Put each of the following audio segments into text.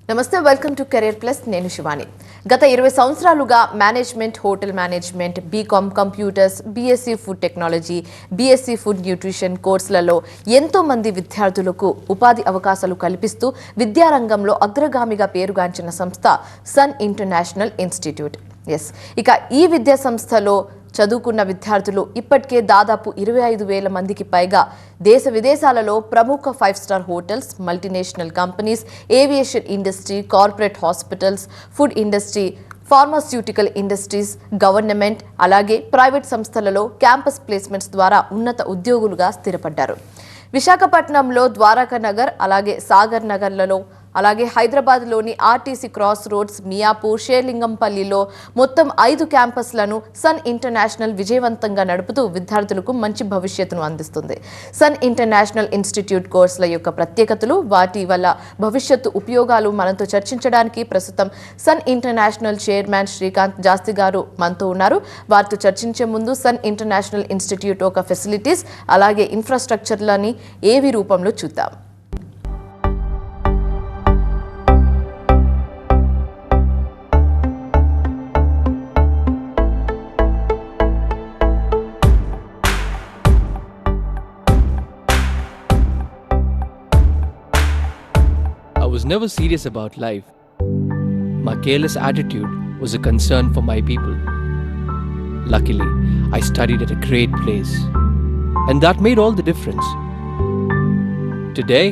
నమస్తే, welcome to career plus. నేను శివాని. గత 20 సంవత్సరాలుగా management, hotel management, BCom computers, BSc food technology, BSc food nutrition కోర్సులలో ఎంతో మంది విద్యార్థులకు ఉపాధి అవకాశాలు కల్పిస్తూ విద్యారంగంలో అగ్రగామిగా పేరుగాంచిన సంస్థ సన్ ఇంటర్నేషనల్ ఇన్స్టిట్యూట్. ఇక ఈ విద్యా సంస్థలో చదువుకున్న విద్యార్థులు ఇప్పటికే దాదాపు 25,000 మందికి పైగా దేశ విదేశాలలో ప్రముఖ 5 star hotels, multinational companies, aviation industry, corporate hospitals, food industry, pharmaceutical industries, government అలాగే ప్రైవేట్ సంస్థలలో క్యాంపస్ ప్లేస్మెంట్స్ ద్వారా ఉన్నత ఉద్యోగులుగా స్థిరపడ్డారు. విశాఖపట్నంలో ద్వారకా నగర్, అలాగే సాగర్ నగర్లలో, అలాగే హైదరాబాద్లోని ఆర్టీసీ క్రాస్ రోడ్స్, మియాపూర్, షేర్లింగంపల్లిలో మొత్తం 5 క్యాంపస్లను సన్ ఇంటర్నేషనల్ విజయవంతంగా నడుపుతూ విద్యార్థులకు మంచి భవిష్యత్తును అందిస్తుంది. సన్ ఇంటర్నేషనల్ ఇన్స్టిట్యూట్ కోర్సుల యొక్క ప్రత్యేకతలు, వాటి వల్ల భవిష్యత్తు ఉపయోగాలు మనతో చర్చించడానికి ప్రస్తుతం సన్ ఇంటర్నేషనల్ చైర్మన్ శ్రీకాంత్ జాస్తి గారు మనతో ఉన్నారు. వారితో చర్చించే ముందు సన్ ఇంటర్నేషనల్ ఇన్స్టిట్యూట్ యొక్క ఫెసిలిటీస్ అలాగే ఇన్ఫ్రాస్ట్రక్చర్లని ఏవి రూపంలో చూద్దాం. I was never serious about life. My careless attitude was a concern for my people. Luckily, I studied at a great place, and that made all the difference. Today,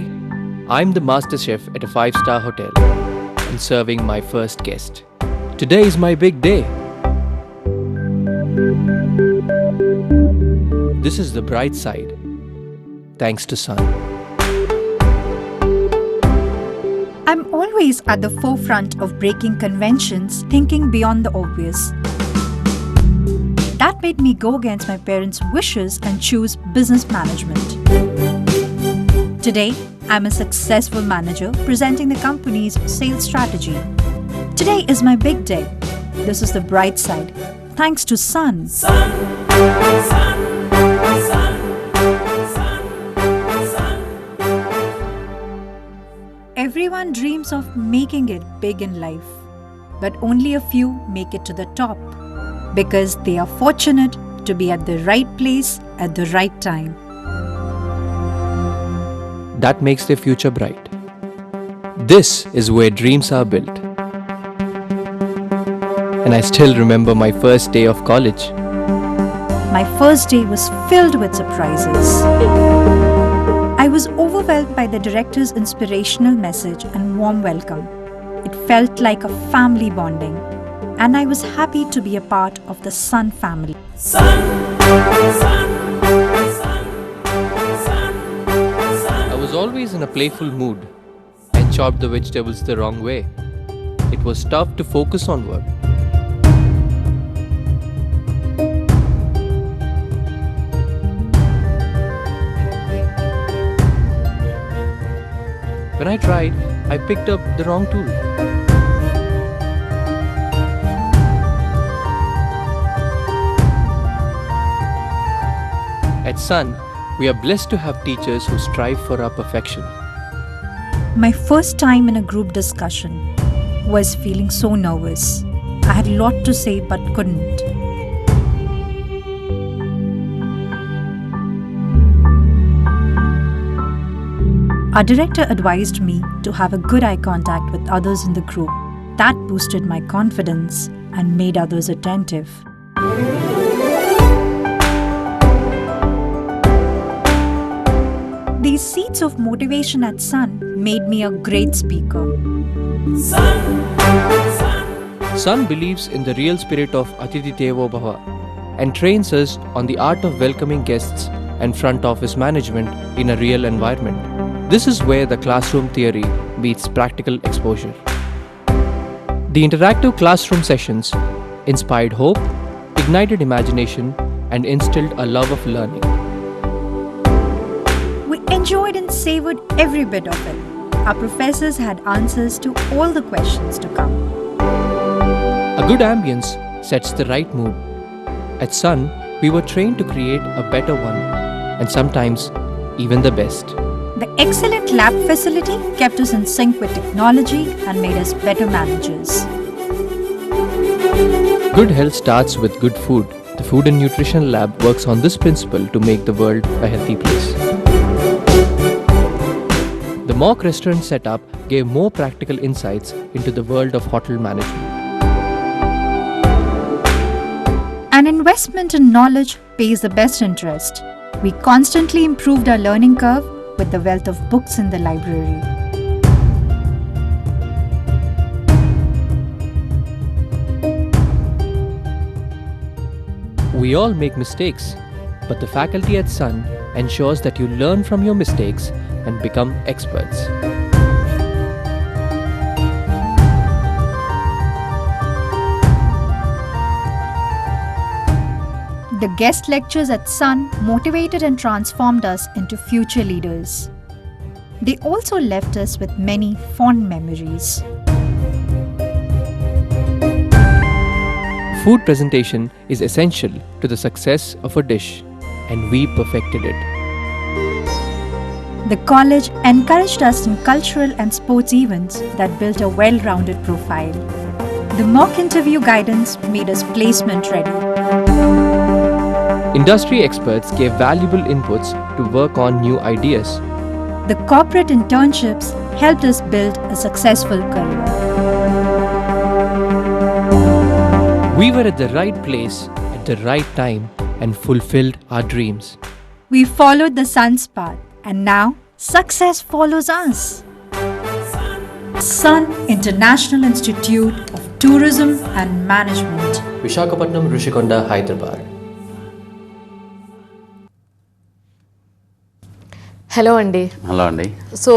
I'm the master chef at a 5-star hotel and serving my first guest. Today is my big day. This is the bright side, thanks to Sun. I'm always at the forefront of breaking conventions, thinking beyond the obvious. That made me go against my parents' wishes and choose business management. Today, I'm a successful manager presenting the company's sales strategy. Today is my big day. This is the bright side, thanks to Sun. Sun, Sun. Everyone dreams of making it big in life, but only a few make it to the top because they are fortunate to be at the right place at the right time. That makes their future bright. This is where dreams are built. And I still remember my first day of college. My first day was filled with surprises. I was overwhelmed by the director's inspirational message and warm welcome. It felt like a family bonding, and I was happy to be a part of the Sun family. Sun, Sun, Sun, Sun, Sun. I was always in a playful mood and chopped the vegetables the wrong way. It was tough to focus on work. When I tried, I picked up the wrong tool. At Sun, we are blessed to have teachers who strive for our perfection. My first time in a group discussion was feeling so nervous. I had a lot to say but couldn't. Our director advised me to have a good eye contact with others in the group. That boosted my confidence and made others attentive. These seeds of motivation at Sun made me a great speaker. Sun, Sun. Sun believes in the real spirit of Atithi Devo Bhava and trains us on the art of welcoming guests and front office management in a real environment. This is where the classroom theory meets practical exposure. The interactive classroom sessions inspired hope, ignited imagination, and instilled a love of learning. We enjoyed and savored every bit of it. Our professors had answers to all the questions to come. A good ambience sets the right mood. At Sun, we were trained to create a better one, and sometimes even the best. The excellent lab facility kept us in sync with technology and made us better managers. Good health starts with good food. The Food and Nutrition Lab works on this principle to make the world a healthy place. The mock restaurant setup gave more practical insights into the world of hotel management. An investment in knowledge pays the best interest. We constantly improved our learning curve with the wealth of books in the library. We all make mistakes, but the faculty at Sun ensures that you learn from your mistakes and become experts. The guest lectures at Sun motivated and transformed us into future leaders. They also left us with many fond memories. Food presentation is essential to the success of a dish, and we perfected it. The college encouraged us in cultural and sports events that built a well-rounded profile. The mock interview guidance made us placement ready. Industry experts gave valuable inputs to work on new ideas. The corporate internships helped us build a successful career. We were at the right place at the right time and fulfilled our dreams. We followed the sun's path, and now success follows us. Sun International Institute of Tourism and Management. Visakhapatnam, Rishikonda, Hyderabad. Hello అండి. Hello అండి. So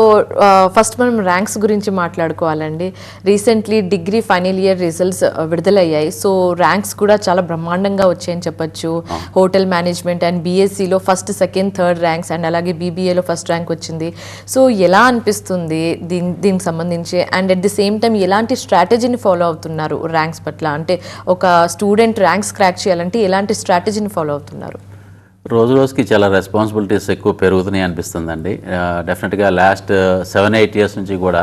first మనం ranks గురించి మాట్లాడుకోవాలండి. Recently degree final year results విడుదలయ్యాయి. So ranks కూడా చాలా బ్రహ్మాండంగా వచ్చాయని చెప్పొచ్చు. హోటల్ మేనేజ్మెంట్ అండ్ బీఎస్సీలో first, second, third ranks and అలాగే బీబీఏలో ఫస్ట్ ర్యాంక్ వచ్చింది. సో ఎలా అనిపిస్తుంది దీనికి సంబంధించి? And at the same time ఎలాంటి స్ట్రాటజీని ఫాలో అవుతున్నారు ర్యాంక్స్ పట్ల? అంటే ఒక స్టూడెంట్ ర్యాంక్స్ క్రాక్ చేయాలంటే ఎలాంటి స్ట్రాటజీని ఫాలో అవుతున్నారు? రోజు రోజుకి చాలా రెస్పాన్సిబిలిటీస్ ఎక్కువ పెరుగుతున్నాయి అనిపిస్తుందండి. డెఫినెట్గా లాస్ట్ 7-8 ఇయర్స్ నుంచి కూడా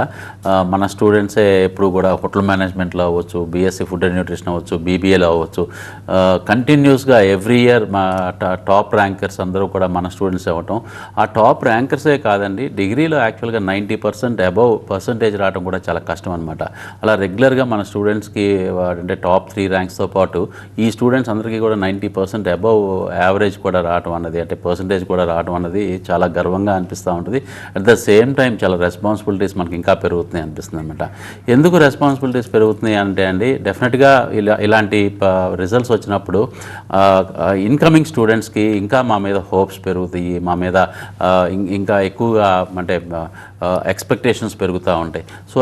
మన స్టూడెంట్సే ఎప్పుడు కూడా హోటల్ మేనేజ్మెంట్లో అవ్వచ్చు, బీఎస్సీ ఫుడ్ అండ్ న్యూట్రిషన్ అవ్వచ్చు, బీబీఏలో అవ్వచ్చు, కంటిన్యూస్గా ఎవ్రీ ఇయర్ మా టాప్ ర్యాంకర్స్ అందరూ కూడా మన స్టూడెంట్స్ అవ్వటం. ఆ టాప్ ర్యాంకర్సే కాదండి, డిగ్రీలో యాక్చువల్గా 90% అబవ్ పర్సంటేజ్ రావడం కూడా చాలా కష్టం అనమాట. అలా రెగ్యులర్గా మన స్టూడెంట్స్కి అంటే టాప్ 3 ర్యాంక్స్తో పాటు ఈ స్టూడెంట్స్ అందరికీ కూడా 90% అబవ్ యావరేజ్ కూడా రావటం అన్నది, అంటే పర్సంటేజ్ కూడా రావటం అన్నది చాలా గర్వంగా అనిపిస్తూ ఉంటుంది. అట్ ద సేమ్ టైం చాలా రెస్పాన్సిబిలిటీస్ మనకి ఇంకా పెరుగుతున్నాయి అనిపిస్తుంది అనమాట. ఎందుకు రెస్పాన్సిబిలిటీస్ పెరుగుతున్నాయి అంటే అండి, డెఫినెట్గా ఇలాంటి రిజల్ట్స్ వచ్చినప్పుడు ఇన్కమింగ్ స్టూడెంట్స్కి ఇంకా మా మీద హోప్స్ పెరుగుతాయి, మా మీద ఇంకా ఎక్కువగా అంటే ఎక్స్పెక్టేషన్స్ పెరుగుతూ ఉంటాయి. సో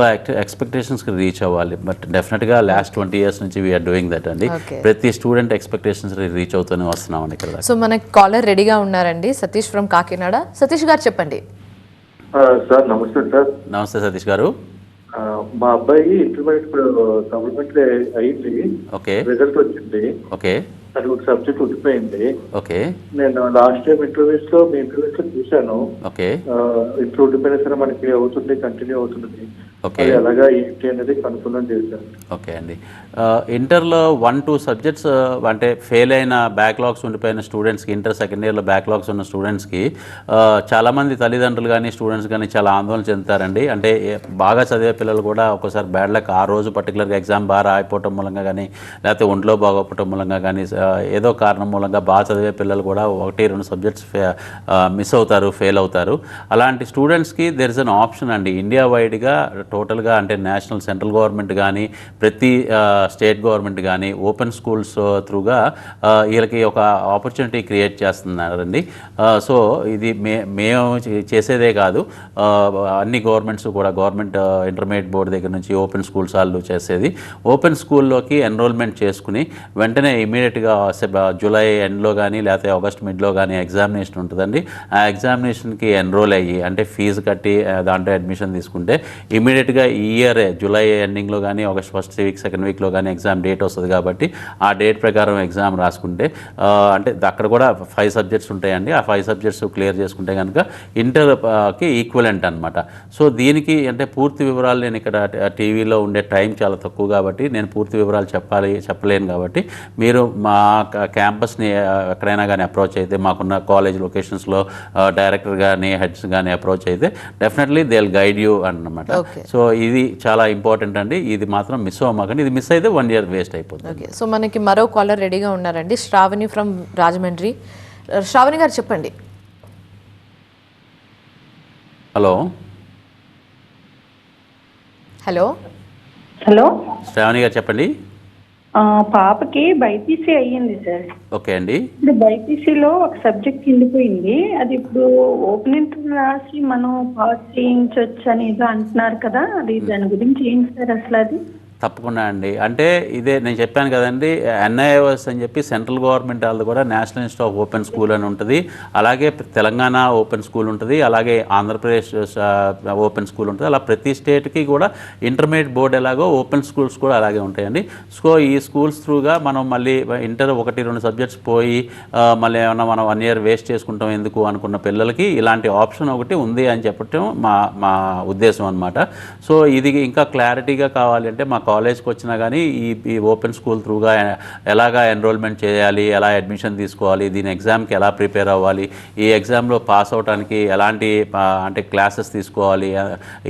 ఎక్స్పెక్టేషన్స్కి రీచ్ అవ్వాలి. బట్ డెఫినెట్గా లాస్ట్ 20 ఇయర్స్ నుంచి వీఆర్ డూయింగ్ దట్ అండి. ప్రతి స్టూడెంట్ ఎక్స్పెక్టేషన్స్ రీచ్ అవుతూనే వస్తున్నామండి ఇక్కడ. సో మనకి కాలర్ రెడీగా ఉన్నారండి, సతీష్ ఫ్రమ్ కాకినాడ. సతీష్ గారు చెప్పండి. సార్ నమస్తే సార్. నమస్తే సతీష్ గారు. మా అబ్బాయి ఇంటర్మీడియట్ సప్లిమెంటరీ అయింది. ఓకే. రిజల్ట్ వచ్చింది. ఓకే. అది ఒక సబ్జెక్ట్ ఉండిపోయింది. ఓకే. నేను లాస్ట్ టైం మీ ఇంటర్వ్యూస్ లో చూశాను. ఓకే. ఇంట్లో ఉండిపోయినా సరే మనకి అవుతుంది, కంటిన్యూ అవుతుంది. ఓకే. అలాగా ఏంటి అనేది కన్ఫర్మ్ చేశాను. ఓకే అండి. ఇంటర్లో 1-2 సబ్జెక్ట్స్ అంటే ఫెయిల్ అయిన బ్యాక్లాగ్స్ ఉండిపోయిన స్టూడెంట్స్కి, ఇంటర్ సెకండ్ ఇయర్లో బ్యాక్లాగ్స్ ఉన్న స్టూడెంట్స్కి చాలామంది తల్లిదండ్రులు కానీ స్టూడెంట్స్ కానీ చాలా ఆందోళన చెందుతారండి. అంటే బాగా చదివే పిల్లలు కూడా ఒక్కోసారి బ్యాడ్ లక్ ఆ రోజు పర్టికులర్గా ఎగ్జామ్ బాగా అయిపోవటం మూలంగా కానీ, లేకపోతే ఒంట్లో బాగోపోవటం మూలంగా కానీ, ఏదో కారణం మూలంగా బాగా చదివే పిల్లలు కూడా 1-2 సబ్జెక్ట్స్ మిస్ అవుతారు, ఫెయిల్ అవుతారు. అలాంటి స్టూడెంట్స్కి దెర్ ఇస్ అన్ ఆప్షన్ అండి. ఇండియా వైడ్గా టోటల్గా అంటే నేషనల్ సెంట్రల్ గవర్నమెంట్ కానీ ప్రతి స్టేట్ గవర్నమెంట్ కానీ ఓపెన్ స్కూల్స్ త్రూగా వీళ్ళకి ఒక ఆపర్చునిటీ క్రియేట్ చేస్తున్నారండి. సో ఇది మేము చేసేదే కాదు, అన్ని గవర్నమెంట్స్ కూడా, గవర్నమెంట్ ఇంటర్మీడియట్ బోర్డు దగ్గర నుంచి ఓపెన్ స్కూల్స్ వాళ్ళు చేసేది. ఓపెన్ స్కూల్లోకి ఎన్రోల్మెంట్ చేసుకుని వెంటనే ఇమీడియట్గా జూలై ఎండ్లో కానీ లేకపోతే ఆగస్ట్ మిడ్లో కానీ ఎగ్జామినేషన్ ఉంటుందండి. ఆ ఎగ్జామినేషన్కి ఎన్రోల్ అయ్యి అంటే ఫీజు కట్టి దాంట్లో అడ్మిషన్ తీసుకుంటే ఇమీడియట్ ఇమ్మీడియట్గా ఈ ఇయర్ జూలై ఎండింగ్లో కానీ ఆగస్ట్ ఫస్ట్ వీక్ సెకండ్ వీక్లో కానీ ఎగ్జామ్ డేట్ వస్తుంది కాబట్టి ఆ డేట్ ప్రకారం ఎగ్జామ్ రాసుకుంటే అంటే అక్కడ కూడా 5 సబ్జెక్ట్స్ ఉంటాయండి. ఆ 5 సబ్జెక్ట్స్ క్లియర్ చేసుకుంటే కనుక ఇంటర్కి ఈక్వలెంట్ అనమాట. సో దీనికి అంటే పూర్తి వివరాలు నేను ఇక్కడ టీవీలో ఉండే టైం చాలా తక్కువ కాబట్టి నేను పూర్తి వివరాలు చెప్పలేను కాబట్టి మీరు మా క్యాంపస్ని ఎక్కడైనా కానీ అప్రోచ్ అయితే మాకున్న కాలేజ్ లొకేషన్స్లో డైరెక్టర్ కానీ హెడ్స్ కానీ అప్రోచ్ అయితే definitely they will guide you అన్నమాట. సో ఇది చాలా ఇంపార్టెంట్ అండి. ఇది మాత్రం మిస్ అవ్వమాకండి. ఇది మిస్ అయితే 1 year వేస్ట్ అయిపోతుంది. ఓకే, సో మనకి మరో కాలర్ రెడీగా ఉన్నారండి, శ్రావణి ఫ్రమ్ రాజమండ్రి. శ్రావణి గారు చెప్పండి. హలో హలో హలో, శ్రావణి గారు చెప్పండి. పాపకి బైపీసీ అయ్యింది సార్. ఓకే అండి. ఇప్పుడు బైపీసీలో ఒక సబ్జెక్ట్ ఉండిపోయింది. అది ఇప్పుడు ఓపెన్ ఇంటర్ రాసి మనం పాస్ చేయించవచ్చు అని ఏదో అంటున్నారు కదా, అది దాని గురించి ఏంటి సార్ అసలు అది? తప్పకుండా అండి. అంటే ఇదే నేను చెప్పాను కదండి, ఎన్ఐఓఎస్ అని చెప్పి సెంట్రల్ గవర్నమెంట్ వాళ్ళది కూడా national institute of open school అని ఉంటుంది, అలాగే తెలంగాణ ఓపెన్ స్కూల్ ఉంటుంది, అలాగే ఆంధ్రప్రదేశ్ ఓపెన్ స్కూల్ ఉంటుంది. అలా ప్రతి స్టేట్కి కూడా ఇంటర్మీడియట్ బోర్డు ఎలాగో ఓపెన్ స్కూల్స్ కూడా అలాగే ఉంటాయండి. సో ఈ స్కూల్స్ త్రూగా మనం మళ్ళీ ఇంటర్ 1-2 సబ్జెక్ట్స్ పోయి మళ్ళీ ఏమన్నా మనం 1 year వేస్ట్ చేసుకుంటాం ఎందుకు అనుకున్న పిల్లలకి ఇలాంటి ఆప్షన్ ఒకటి ఉంది అని చెప్పటం మా ఉద్దేశం అనమాట. సో ఇది ఇంకా క్లారిటీగా కావాలి అంటే మా కాలేజ్కి వచ్చినా కానీ ఈ ఓపెన్ స్కూల్ త్రూగా ఎలాగా ఎన్రోల్మెంట్ చేయాలి, ఎలా అడ్మిషన్ తీసుకోవాలి, దీని ఎగ్జామ్కి ఎలా ప్రిపేర్ అవ్వాలి, ఈ ఎగ్జామ్లో పాస్ అవడానికి ఎలాంటి అంటే క్లాసెస్ తీసుకోవాలి,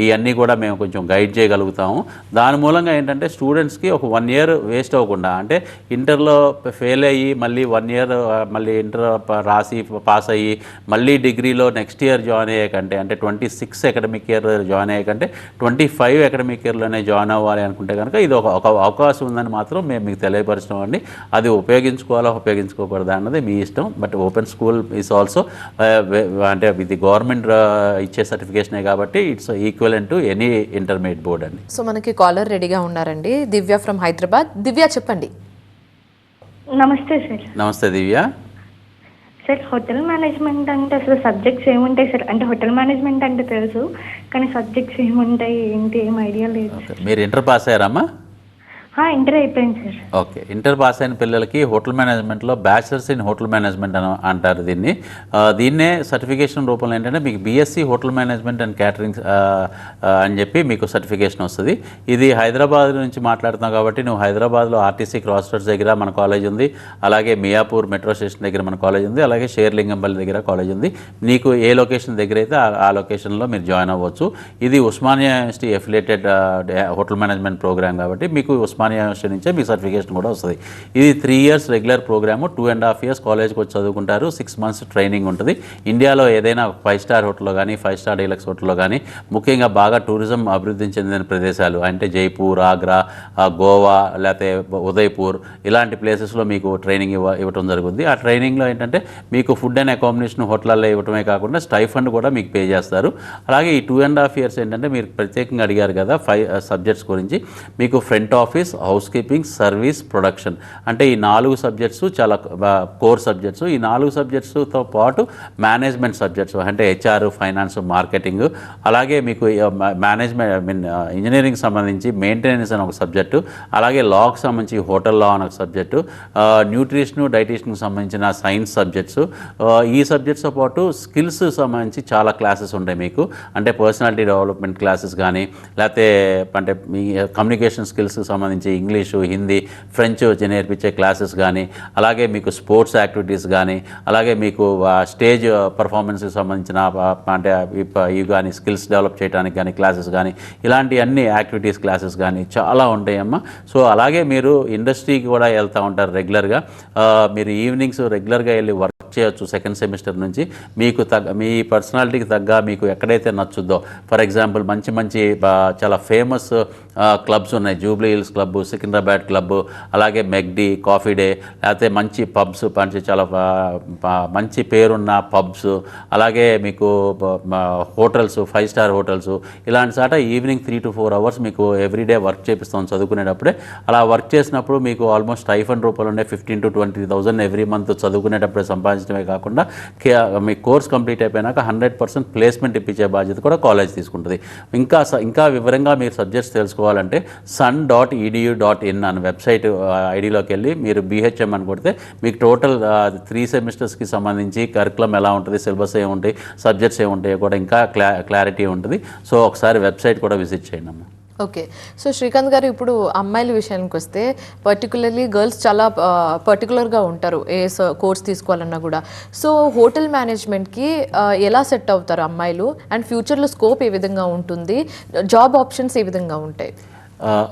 ఇవన్నీ కూడా మేము కొంచెం గైడ్ చేయగలుగుతాము. దాని మూలంగా ఏంటంటే స్టూడెంట్స్కి ఒక 1 year వేస్ట్ అవ్వకుండా, అంటే ఇంటర్లో ఫెయిల్ అయ్యి మళ్ళీ 1 year మళ్ళీ ఇంటర్ రాసి పాస్ అయ్యి మళ్ళీ డిగ్రీలో నెక్స్ట్ ఇయర్ జాయిన్ అయ్యే కంటే, అంటే 26 అకాడమిక్ ఇయర్ జాయిన్ అయ్యే కంటే 25 అకాడమిక్ ఇయర్లోనే జాయిన్ అవ్వాలి అనుకుంటే కనుక ఇది ఒక అవకాశం ఉందని మాత్రం మేము మీకు తెలియపరుస్తున్నాం అండి. అది ఉపయోగించుకోవాలా ఉపయోగించుకోకూడదా అన్నది మీ ఇష్టం. But open school is also అంటే ఇది గవర్నమెంట్ ఇచ్చే సర్టిఫికేషనే కాబట్టి it's equivalent to any intermediate board అండి. సో మనకి కాలర్ రెడీగా ఉన్నారండి, దివ్య ఫ్రమ్ హైదరాబాద్. దివ్య చెప్పండి. నమస్తే సార్. నమస్తే దివ్య. సార్ హోటల్ మేనేజ్మెంట్ అంటే అసలు సబ్జెక్ట్స్ ఏముంటాయి సార్? అంటే హోటల్ మేనేజ్మెంట్ అంటే తెలుసు, కానీ సబ్జెక్ట్స్ ఏముంటాయి ఏంటి ఏం ఐడియా లేదు. మీరు ఇంటర్ పాస్ అయ్యారమ్మా? ఇంటర్ అయిపోయింది సార్. ఓకే, ఇంటర్ పాస్ అయిన పిల్లలకి హోటల్ మేనేజ్మెంట్లో బ్యాచిలర్స్ ఇన్ హోటల్ మేనేజ్మెంట్ అని అంటారు దీన్ని. దీన్నే సర్టిఫికేషన్ రూపంలో ఏంటంటే మీకు BSc hotel management and catering అని చెప్పి మీకు సర్టిఫికేషన్ వస్తుంది. ఇది హైదరాబాద్ నుంచి మాట్లాడుతున్నావు కాబట్టి నువ్వు హైదరాబాద్లో ఆర్టీసీ క్రాస్ రోడ్స్ దగ్గర మన కాలేజ్ ఉంది, అలాగే మియాపూర్ మెట్రో స్టేషన్ దగ్గర మన కాలేజ్ ఉంది, అలాగే షేర్లింగంపల్లి దగ్గర కాలేజ్ ఉంది. నీకు ఏ లొకేషన్ దగ్గర అయితే ఆ లొకేషన్లో మీరు జాయిన్ అవ్వచ్చు. ఇది Osmania university affiliated hotel management program కాబట్టి మీకు ఉస్మానియా యూనివర్సిటీ నుంచే మీ సర్టిఫికేషన్ కూడా వస్తుంది. ఇది 3 years రెగ్యులర్ ప్రోగ్రాము, 2.5 years కాలేజ్కి వచ్చి చదువుకుంటారు, 6 months ట్రైనింగ్ ఉంటుంది. ఇండియాలో ఏదైనా 5-star హోటల్లో కానీ 5-star డీలక్స్ హోటల్లో కానీ ముఖ్యంగా బాగా టూరిజం అభివృద్ధి చెందిన ప్రదేశాలు అంటే జైపూర్, ఆగ్రా, గోవా, లేకపోతే ఉదయ్పూర్ ఇలాంటి ప్లేసెస్లో మీకు ట్రైనింగ్ ఇవ్వటం జరుగుతుంది. ఆ ట్రైనింగ్లో ఏంటంటే మీకు ఫుడ్ అండ్ అకామిడేషన్ హోటల్లో ఇవ్వటమే కాకుండా స్టైఫండ్ కూడా మీకు పే చేస్తారు. అలాగే ఈ 2.5 years ఏంటంటే మీరు ప్రత్యేకంగా అడిగారు కదా 5 subjects గురించి, మీకు front office, house keeping, service, production అంటే ఈ 4 subjects చాలా కోర్ సబ్జెక్ట్స్. ఈ 4 subjectsతో పాటు మేనేజ్మెంట్ సబ్జెక్ట్స్ అంటే హెచ్ఆర్, ఫైనాన్స్, మార్కెటింగ్, అలాగే మీకు మేనేజ్మెంట్ ఇంజనీరింగ్ సంబంధించి మెయింటెనెన్స్ అని ఒక సబ్జెక్టు, అలాగే లాకి సంబంధించి హోటల్ లా అని ఒక సబ్జెక్టు, న్యూట్రిషన్, డైటీషన్కి సంబంధించిన సైన్స్ సబ్జెక్ట్స్. ఈ సబ్జెక్ట్స్తో పాటు స్కిల్స్ సంబంధించి చాలా క్లాసెస్ ఉంటాయి మీకు, అంటే పర్సనాలిటీ డెవలప్మెంట్ క్లాసెస్ కానీ, లేకపోతే అంటే మీ కమ్యూనికేషన్ స్కిల్స్ సంబంధించి ఇంగ్లీషు, హిందీ, ఫ్రెంచ్ నేర్పించే క్లాసెస్ కానీ, అలాగే మీకు స్పోర్ట్స్ యాక్టివిటీస్ కానీ, అలాగే మీకు స్టేజ్ పర్ఫార్మెన్స్కి సంబంధించిన అంటే ఇవి కానీ స్కిల్స్ డెవలప్ చేయడానికి కానీ క్లాసెస్ కానీ, ఇలాంటి అన్ని యాక్టివిటీస్ క్లాసెస్ కానీ చాలా ఉంటాయమ్మా. సో అలాగే మీరు ఇండస్ట్రీకి కూడా వెళ్తూ ఉంటారు రెగ్యులర్గా. మీరు ఈవినింగ్స్ రెగ్యులర్గా వెళ్ళి వర్క్ చేయొచ్చు. 2nd semester నుంచి మీకు మీ పర్సనాలిటీకి తగ్గ మీకు ఎక్కడైతే నచ్చుద్దో, ఫర్ ఎగ్జాంపుల్ మంచి చాలా ఫేమస్ క్లబ్స్ ఉన్నాయి. Jubilee hills club, Secunderabad club, అలాగే మెగ్డీ, కాఫీ డే, లేకపోతే మంచి పబ్స్, చాలా మంచి పేరున్న పబ్స్, అలాగే మీకు హోటల్స్, 5 స్టార్ హోటల్స్, ఇలాంటి చాట ఈవినింగ్ 3 to 4 hours మీకు ఎవ్రీడే వర్క్ చేపిస్తాం చదువుకునేటప్పుడే. అలా వర్క్ చేసినప్పుడు మీకు ఆల్మోస్ట్ స్టైఫండ్ రూపాయలు ఉండే 15,000 to 20,000 ఎవ్రీ మంత్ చదువుకునేటప్పుడే సంపాదించడమే కాకుండా మీ కోర్స్ కంప్లీట్ అయిపోయినాక 100% ప్లేస్మెంట్ ఇప్పించే బాధ్యత కూడా కాలేజ్ తీసుకుంటుంది. ఇంకా వివరంగా మీరు సబ్జెక్ట్స్ తెలుసుకోవాలంటే sun.edu.in అనే వెబ్సైట్ ఐడిలోకి వెళ్ళి మీరు BHM అని కొడితే మీకు టోటల్ 3 సెమిస్టర్స్కి సంబంధించి కరికులం ఎలా ఉంటుంది, సిలబస్ ఏముంటాయి, సబ్జెక్ట్స్ ఏముంటాయో కూడా ఇంకా క్లారిటీ ఉంటుంది. సో ఒకసారి వెబ్సైట్ కూడా విజిట్ చేయండి అమ్మ. ఓకే. సో శ్రీకాంత్ గారు, ఇప్పుడు అమ్మాయిల విషయానికి వస్తే పర్టికులర్లీ గర్ల్స్ చాలా పర్టికులర్గా ఉంటారు ఏ కోర్స్ తీసుకోవాలన్నా కూడా. సో హోటల్ మేనేజ్మెంట్కి ఎలా సెట్ అవుతారు అమ్మాయిలు, అండ్ ఫ్యూచర్లో స్కోప్ ఏ విధంగా ఉంటుంది, జాబ్ ఆప్షన్స్ ఏ విధంగా ఉంటాయి?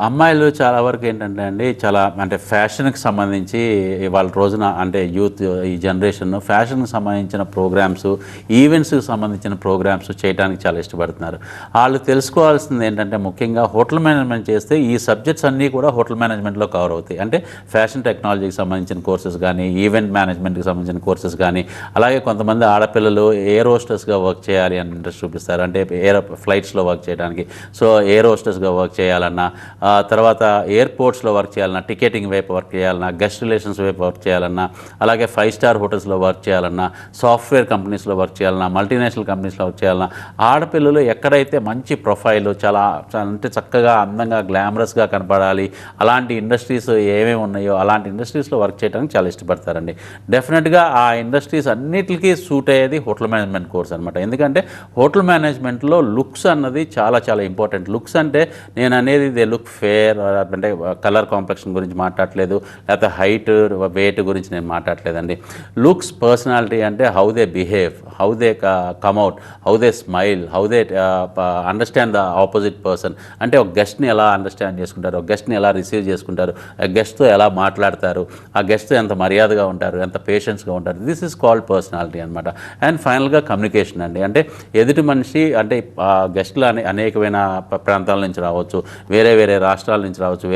అమ్మాయిలు చాలా వరకు ఏంటంటే అండి, చాలా అంటే ఫ్యాషన్కి సంబంధించి వాళ్ళ రోజున అంటే యూత్ ఈ జనరేషన్ ఫ్యాషన్కి సంబంధించిన ప్రోగ్రామ్స్, ఈవెంట్స్కి సంబంధించిన ప్రోగ్రామ్స్ చేయడానికి చాలా ఇష్టపడుతున్నారు. వాళ్ళు తెలుసుకోవాల్సింది ఏంటంటే ముఖ్యంగా హోటల్ మేనేజ్మెంట్ చేస్తే ఈ సబ్జెక్ట్స్ అన్నీ కూడా హోటల్ మేనేజ్మెంట్లో కవర్ అవుతాయి. అంటే ఫ్యాషన్ టెక్నాలజీకి సంబంధించిన కోర్సెస్ కానీ, ఈవెంట్ మేనేజ్మెంట్కి సంబంధించిన కోర్సెస్ కానీ, అలాగే కొంతమంది ఆడపిల్లలు ఎయిర్ హోస్టెస్గా వర్క్ చేయాలి అని ఇంట్రెస్ట్ చూపిస్తారు. అంటే ఫ్లైట్స్లో వర్క్ చేయడానికి. సో ఎయిర్ హోస్టెస్గా వర్క్ చేయాలన్నా, తర్వాత ఎయిర్పోర్ట్స్లో వర్క్ చేయాలన్నా, టికెటింగ్ వైపు వర్క్ చేయాలన్నా, గెస్ట్ రిలేషన్స్ వైపు వర్క్ చేయాలన్నా, అలాగే 5 స్టార్ హోటల్స్లో వర్క్ చేయాలన్నా, సాఫ్ట్వేర్ కంపెనీస్లో వర్క్ చేయాలన్నా, మల్టీనేషనల్ కంపెనీస్లో వర్క్ చేయాలన్నా, ఆడపిల్లలు ఎక్కడైతే మంచి ప్రొఫైల్ చాలా అంటే చక్కగా అందంగా గ్లామరస్గా కనపడాలి, అలాంటి ఇండస్ట్రీస్ ఏమేమి ఉన్నాయో అలాంటి ఇండస్ట్రీస్లో వర్క్ చేయడానికి చాలా ఇష్టపడతారండి. డెఫినెట్గా ఆ ఇండస్ట్రీస్ అన్నిటికీ సూట్ అయ్యేది హోటల్ మేనేజ్మెంట్ కోర్స్ అనమాట. ఎందుకంటే హోటల్ మేనేజ్మెంట్లో లుక్స్ అన్నది చాలా చాలా ఇంపార్టెంట్. లుక్స్ అంటే నేను అనేది దే లుక్ ఫేర్, అంటే కలర్ కాంప్లెక్షన్ గురించి మాట్లాడలేదు, లేకపోతే హైట్ వెయిట్ గురించి నేను మాట్లాడలేదండి. లుక్స్, పర్సనాలిటీ అంటే how they behave, how they come out, how they smile, how they understand the opposite person. అంటే ఒక గెస్ట్ని ఎలా అండర్స్టాండ్ చేసుకుంటారు, ఒక గెస్ట్ని ఎలా రిసీవ్ చేసుకుంటారు, ఆ గెస్ట్తో ఎలా మాట్లాడతారు, ఆ గెస్ట్తో ఎంత మర్యాదగా ఉంటారు, ఎంత పేషెన్స్గా ఉంటారు. దిస్ ఈజ్ కాల్డ్ పర్సనాలిటీ అనమాట. అండ్ ఫైనల్గా కమ్యూనికేషన్ అండి. అంటే ఎదుటి మనిషి అంటే గెస్ట్లు అనేకమైన ప్రాంతాల నుంచి రావచ్చు, వేరే రాష్ట్రాల నుంచి రావచ్చు,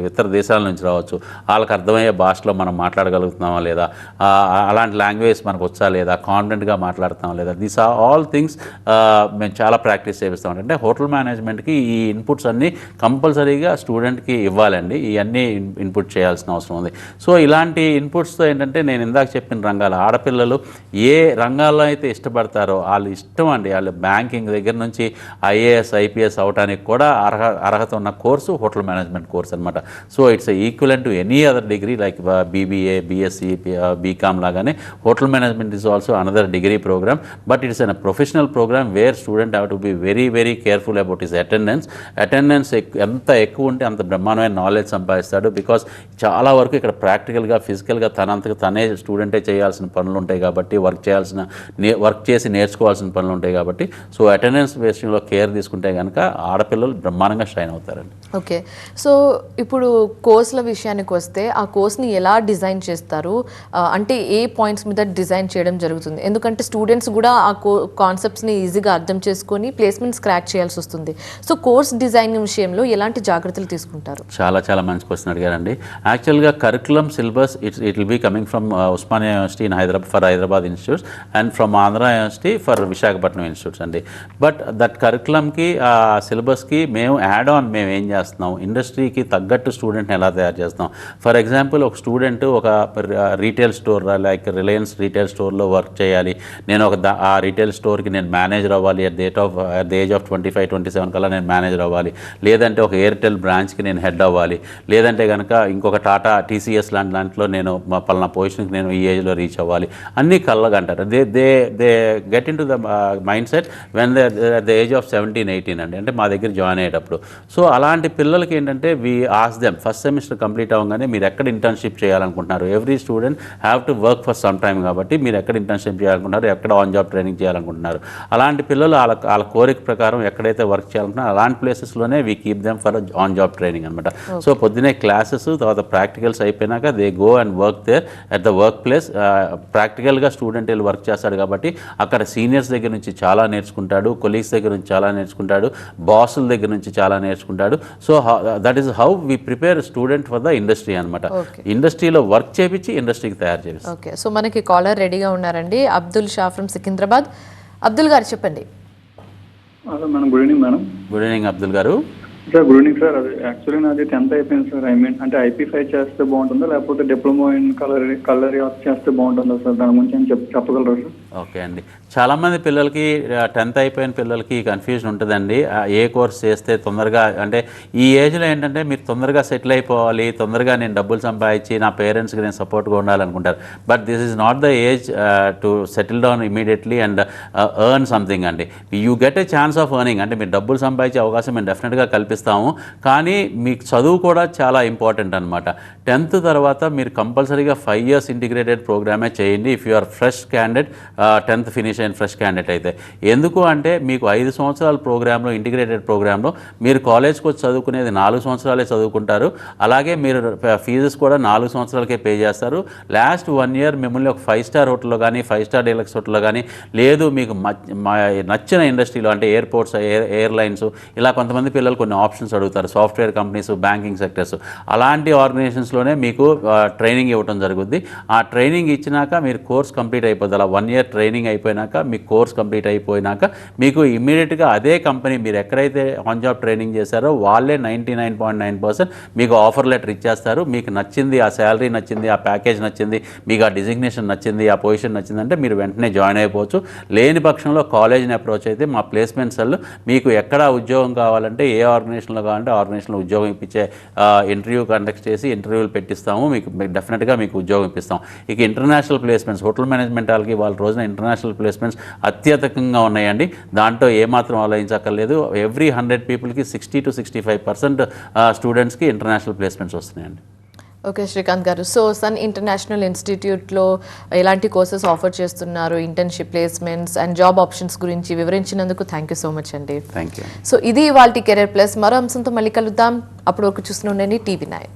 ఇతర దేశాల నుంచి రావచ్చు. వాళ్ళకి అర్థమయ్యే భాషలో మనం మాట్లాడగలుగుతున్నామా లేదా, అలాంటి లాంగ్వేజ్ మనకు వచ్చా లేదా, కాన్ఫిడెంట్గా మాట్లాడుతామా లేదా, దీస్ ఆర్ ఆల్ థింగ్స్ మేము చాలా ప్రాక్టీస్ చేపిస్తాం. అంటే హోటల్ మేనేజ్మెంట్కి ఈ ఇన్పుట్స్ అన్నీ కంపల్సరీగా స్టూడెంట్కి ఇవ్వాలండి. ఇవన్నీ ఇన్పుట్ చేయాల్సిన అవసరం ఉంది. సో ఇలాంటి ఇన్పుట్స్తో ఏంటంటే నేను ఇందాక చెప్పిన రంగాలు, ఆడపిల్లలు ఏ రంగాల్లో అయితే ఇష్టపడతారో వాళ్ళు ఇష్టం అండి. వాళ్ళు బ్యాంకింగ్ దగ్గర నుంచి IAS, IPS అవడానికి కూడా అర్హత ఉన్న కోర్సు హోటల్ మేనేజ్మెంట్ కోర్స్ అనమాట. So it's equivalent to any other degree like BBA, BSc, BCom లాగానే hotel management is also another degree program. But it's an professional program where student have to be very careful about his attendance ఎంత ఎక్కువ ఉంటే అంత బ్రహ్మాండమైన knowledge సంపాదిస్తాడు. Because చాలా వరకు ఇక్కడ ప్రాక్టికల్గా, ఫిజికల్గా తనంతకు తనే స్టూడెంటే చేయాల్సిన పనులు ఉంటాయి కాబట్టి, వర్క్ చేసి నేర్చుకోవాల్సిన పనులు ఉంటాయి కాబట్టి, సో అటెండెన్స్ విషయంలో కేర్ తీసుకుంటే కనుక ఆడపిల్లలు బ్రహ్మాండంగా షైన్ అవుతారండి. ఓకే. సో ఇప్పుడు కోర్సుల విషయానికి వస్తే ఆ కోర్స్ని ఎలా డిజైన్ చేస్తారు, అంటే ఏ పాయింట్స్ మీద డిజైన్ చేయడం జరుగుతుంది? ఎందుకంటే స్టూడెంట్స్ కూడా ఆ కాన్సెప్ట్స్ని ఈజీగా అర్థం చేసుకొని ప్లేస్మెంట్స్ క్రాక్ చేయాల్సి వస్తుంది. సో కోర్స్ డిజైన్ విషయంలో ఎలాంటి జాగ్రత్తలు తీసుకుంటారు? చాలా మంచి క్వశ్చన్ అడిగారండి. Actually curriculum syllabus it will be coming from Osmania university in Hyderabad institutes and from Andhra university for Visakhapatnam institutes అండి. బట్ దట్ కరికులంకి ఆ సిలబస్కి మేము ఏం చేస్తున్నాం, ఇండస్ట్రీకి తగ్గట్టు స్టూడెంట్ని ఎలా తయారు చేస్తాం. ఫర్ ఎగ్జాంపుల్ ఒక స్టూడెంట్ ఒక retail store like Reliance retail స్టోర్లో వర్క్ చేయాలి, నేను ఆ రీటైల్ స్టోర్కి నేను మేనేజర్ అవ్వాలి, అట్ ద ఏజ్ ఆఫ్ 25-27 కల్లా నేను మేనేజర్ అవ్వాలి, లేదంటే ఒక ఎయిర్టెల్ బ్రాంచ్కి నేను హెడ్ అవ్వాలి, లేదంటే కనుక ఇంకొక టాటా TCS లాంటి దాంట్లో నేను పలానా పొజిషన్కి నేను ఈ ఏజ్లో రీచ్ అవ్వాలి, అన్నీ కళ్ళగంటారు. They get into the mindset when the age of 17-18 అండి, అంటే మా దగ్గర జాయిన్ అయ్యేటప్పుడు. సో అలాంటి పిల్లలకి ఏంటంటే we ask them first semester complete అవ్వగానే మీరు ఎక్కడ ఇంటర్న్షిప్ చేయాలనుకుంటున్నారు, every student have to work for some time కాబట్టి మీరు ఎక్కడ ఇంటర్న్షిప్ చేయాలనుకుంటున్నారు, ఎక్కడ ఆన్ జాబ్ ట్రైనింగ్ చేయాలనుకుంటున్నారు, అలాంటి పిల్లలు వాళ్ళ కోరిక ప్రకారం ఎక్కడైతే వర్క్ చేయాలనుకుంటున్నారో అలాంటి ప్లేసెస్లోనే we keep them for on job training అనమాట. సో పొద్దునే క్లాసెస్, తర్వాత ప్రాక్టికల్స్ అయిపోయినాక they go and work there at the workplace. ప్రాక్టికల్గా స్టూడెంట్ వెళ్ళి వర్క్ చేస్తాడు కాబట్టి అక్కడ సీనియర్స్ దగ్గర నుంచి చాలా నేర్చుకుంటాడు, కొలీగ్స్ దగ్గర నుంచి చాలా నేర్చుకుంటాడు, బాసుల దగ్గర నుంచి చాలా నేర్చుకుంటాడు. So that is how we prepare student for the industry అనమాట. ఇండస్ట్రీలో వర్క్ చేపించి ఇండస్ట్రీకి తయారు చేపిస్తాం. ఓకే, సో మనకి కాలర్ రెడీగా ఉన్నారండి, అబ్దుల్ షా ఫ్రమ్ సికింద్రాబాద్. అబ్దుల్ గారు చెప్పండి. Hello madam, good evening madam. Good evening Abdul గారు. Sir good evening sir. అది యాక్చువల్లీ నాది 10th అయిపోయింది సార్. అంటే IP5 చేస్తే బాగుంటుందా లేకపోతే డిప్లొమా ఇన్ కలరీ ఆర్ట్స్ చేస్తే బాగుంటుందా సార్? దాని గురించి ఏం చెప్పగలరా సార్? ఓకే అండి, చాలామంది పిల్లలకి 10th అయిపోయిన పిల్లలకి కన్ఫ్యూజన్ ఉంటుందండి. ఏ కోర్స్ చేస్తే తొందరగా, అంటే ఈ ఏజ్లో ఏంటంటే మీరు తొందరగా సెటిల్ అయిపోవాలి, తొందరగా నేను డబ్బులు సంపాదించి నా పేరెంట్స్కి నేను సపోర్ట్గా ఉండాలనుకుంటారు. But this is not the age to settle down immediately and earn something అండి. You get a chance of earning, అంటే మీరు డబ్బులు సంపాదించే అవకాశం మేము డెఫినెట్గా కల్పిస్తాము. కానీ మీకు చదువు కూడా చాలా ఇంపార్టెంట్ అనమాట. 10th తర్వాత మీరు కంపల్సరీగా 5 years ఇంటిగ్రేటెడ్ ప్రోగ్రామే చేయండి if you are fresh candidate, 10th finish అయిన ఫ్రెష్ క్యాండిడేట్ అయితే. ఎందుకు అంటే మీకు 5 సంవత్సరాల ప్రోగ్రాంలో, ఇంటిగ్రేటెడ్ ప్రోగ్రాంలో మీరు కాలేజ్కి వచ్చి చదువుకునేది 4 సంవత్సరాలే చదువుకుంటారు. అలాగే మీరు ఫీజెస్ కూడా 4 సంవత్సరాలకే పే చేస్తారు. లాస్ట్ 1 year మిమ్మల్ని ఒక 5-star హోటల్లో కానీ 5-star డీలక్స్ హోటల్లో కానీ, లేదు మీకు నచ్చిన ఇండస్ట్రీలో అంటే ఎయిర్పోర్ట్స్, ఎయిర్లైన్స్, ఇలా కొంతమంది పిల్లలు కొన్ని ఆప్షన్స్ అడుగుతారు, సాఫ్ట్వేర్ కంపెనీస్, బ్యాంకింగ్ సెక్టర్స్, అలాంటి ఆర్గనైజేషన్స్లోనే మీకు ట్రైనింగ్ ఇవ్వడం జరుగుద్ది. ఆ ట్రైనింగ్ ఇచ్చినాక మీరు కోర్స్ కంప్లీట్ అయిపోద్ది. అలా 1 year ట్రైనింగ్ అయిపోయినాక, మీ కోర్స్ కంప్లీట్ అయిపోయినాక మీకు ఇమ్మీడియట్గా అదే కంపెనీ మీరు ఎక్కడైతే ఆన్ జాబ్ ట్రైనింగ్ చేశారో వాళ్ళే 99.9% మీకు ఆఫర్ లెటర్ ఇచ్చేస్తారు. మీకు నచ్చింది, ఆ శాలరీ నచ్చింది, ఆ ప్యాకేజ్ నచ్చింది, మీకు ఆ డిజిగ్నేషన్ నచ్చింది, ఆ పొజిషన్ నచ్చిందంటే మీరు వెంటనే జాయిన్ అయిపోవచ్చు. లేని పక్షంలో కాలేజ్ని అప్రోచ్ అయితే మా ప్లేస్మెంట్ సెల్ మీకు ఎక్కడ ఉద్యోగం కావాలంటే, ఏ ఆర్గనైజేషన్లో కావాలంటే ఆర్గనైజేషన్లో ఉద్యోగం ఇప్పించే ఇంటర్వ్యూ కండక్ట్ చేసి ఇంటర్వ్యూలు పెట్టిస్తాము. మీకు డెఫినెట్గా మీకు ఉద్యోగం ఇప్పిస్తాం. ఇక ఇంటర్నేషనల్ ప్లేస్మెంట్స్, హోటల్ మేనేజ్మెంట్ వాళ్ళకి వాళ్ళ రోజున ఇంటర్నేషనల్ ప్లేస్మెంట్స్ అత్యధికంగా ఉన్నాయండి. దాంట్లో ఏమాత్రం ఆలోచించక్కర్లేదు. ఎవ్రీ 100 పీపుల్కి 60 to 65% స్టూడెంట్స్కి ఇంటర్నేషనల్ ప్లేస్మెంట్స్ వస్తున్నాయండి. ఓకే శ్రీకాంత్ గారు, సో సన్ ఇంటర్నేషనల్ ఇన్స్టిట్యూట్లో ఎలాంటి కోర్సెస్ ఆఫర్ చేస్తున్నారు, internship, placements and job options గురించి వివరించినందుకు థ్యాంక్ యూ సో మచ్ అండి. Thank you. సో ఇది ఇవాల్టి కెరీర్ ప్లస్. మరో అంశంతో మళ్ళీ కలుద్దాం. అప్పటి వరకు చూస్తూనే ఉండండి TV9.